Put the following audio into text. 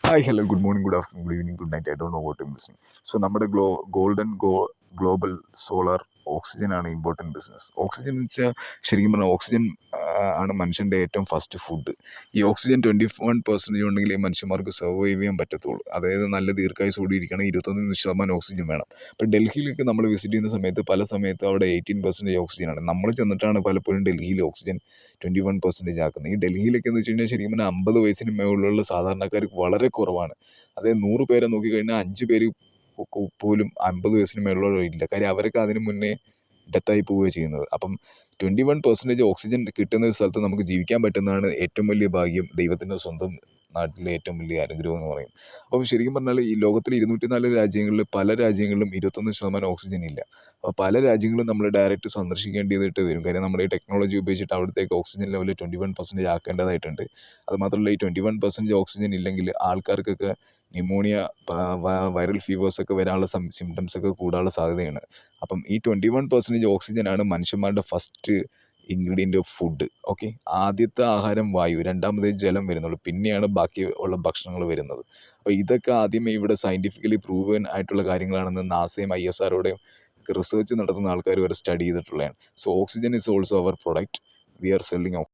Hi, hello, good morning, good afternoon, good evening, good night. I don't know what I'm listening. So നമ്മുടെ global solar oxygen ആണ് important business. Oxygen എന്ന് വെച്ചാൽ ശരിക്കും പറഞ്ഞാൽ oxygen ആണ് മനുഷ്യൻ്റെ ഏറ്റവും ഫസ്റ്റ് ഫുഡ്. ഈ ഓക്സിജൻ 21% ഉണ്ടെങ്കിൽ ഈ മനുഷ്യന്മാർക്ക് സർവൈവ് ചെയ്യാൻ പറ്റത്തുള്ളൂ. അതായത് നല്ല ദീർഘായുസോടെ ഇരിക്കണം. 21% ഓക്സിജൻ വേണം. ഇപ്പോൾ ഡൽഹിയിലേക്ക് നമ്മൾ വിസിറ്റ് ചെയ്യുന്ന സമയത്ത് പല സമയത്തും അവിടെ 18% ഓക്സിജനാണ്. നമ്മൾ ചെന്നിട്ടാണ് പലപ്പോഴും ഡൽഹിയിൽ ഓക്സിജൻ 21% ആക്കുന്നത്. ഈ ഡൽഹിയിലൊക്കെ എന്ന് വെച്ച് കഴിഞ്ഞാൽ ശരിക്കും പറഞ്ഞാൽ 50 വയസ്സിന് മുകളിലുള്ള സാധാരണക്കാർക്ക് വളരെ കുറവാണ്. അതായത് 100 പേരെ നോക്കിക്കഴിഞ്ഞാൽ 5 പേര് പോലും 50 വയസ്സിന് മേലുള്ളവർ ഇല്ല. കാര്യം അവരൊക്കെ അതിന് മുന്നേ ഡെത്തായി പോവുകയാണ് ചെയ്യുന്നത്. അപ്പം 21% ഓക്സിജൻ കിട്ടുന്ന സ്ഥലത്ത് നമുക്ക് ജീവിക്കാൻ പറ്റുന്നതാണ് ഏറ്റവും വലിയ ഭാഗ്യം. ദൈവത്തിൻ്റെ സ്വന്തം നാട്ടിലെ ഏറ്റവും വലിയ അനുഗ്രഹം എന്ന് പറയും. അപ്പം ശരിക്കും പറഞ്ഞാൽ ഈ ലോകത്തിലെ 204 രാജ്യങ്ങളിൽ പല രാജ്യങ്ങളിലും 21% ഓക്സിജൻ ഇല്ല. അപ്പോൾ പല രാജ്യങ്ങളും നമ്മൾ ഡയറക്റ്റ് സന്ദർശിക്കേണ്ടതായിട്ട് വരും. കാര്യം നമ്മുടെ ഈ ടെക്നോളജി ഉപയോഗിച്ചിട്ട് അവിടത്തേക്ക് ഓക്സിജൻ ലെവൽ 21% ആക്കേണ്ടതായിട്ടുണ്ട്. അതുമാത്രമല്ല, ഈ 21% ഓക്സിജൻ ഇല്ലെങ്കിൽ ആൾക്കാർക്കൊക്കെ ന്യൂമോണിയ, വൈറൽ ഫീവേഴ്സൊക്കെ വരാനുള്ള സിംറ്റംസൊക്കെ കൂടാനുള്ള സാധ്യതയാണ്. അപ്പം ഈ 21% ഓക്സിജനാണ് മനുഷ്യന്മാരുടെ first ingredient of food. Okay, ആദ്യത്തെ ആഹാരം വായു, രണ്ടാമതേ ജലം വരുന്നുള്ളൂ, പിന്നെയാണ് ബാക്കി ഉള്ള ഭക്ഷണങ്ങൾ വരുന്നത്. അപ്പോൾ ഇതൊക്കെ ആദ്യമേ ഇവിടെ സയൻറ്റിഫിക്കലി പ്രൂവൻ ആയിട്ടുള്ള കാര്യങ്ങളാണെന്ന് നാസയും ISROയുടെയും റിസർച്ച് നടത്തുന്ന ആൾക്കാർ വരെ സ്റ്റഡി ചെയ്തിട്ടുള്ളതാണ്. So oxygen is also our product. We are selling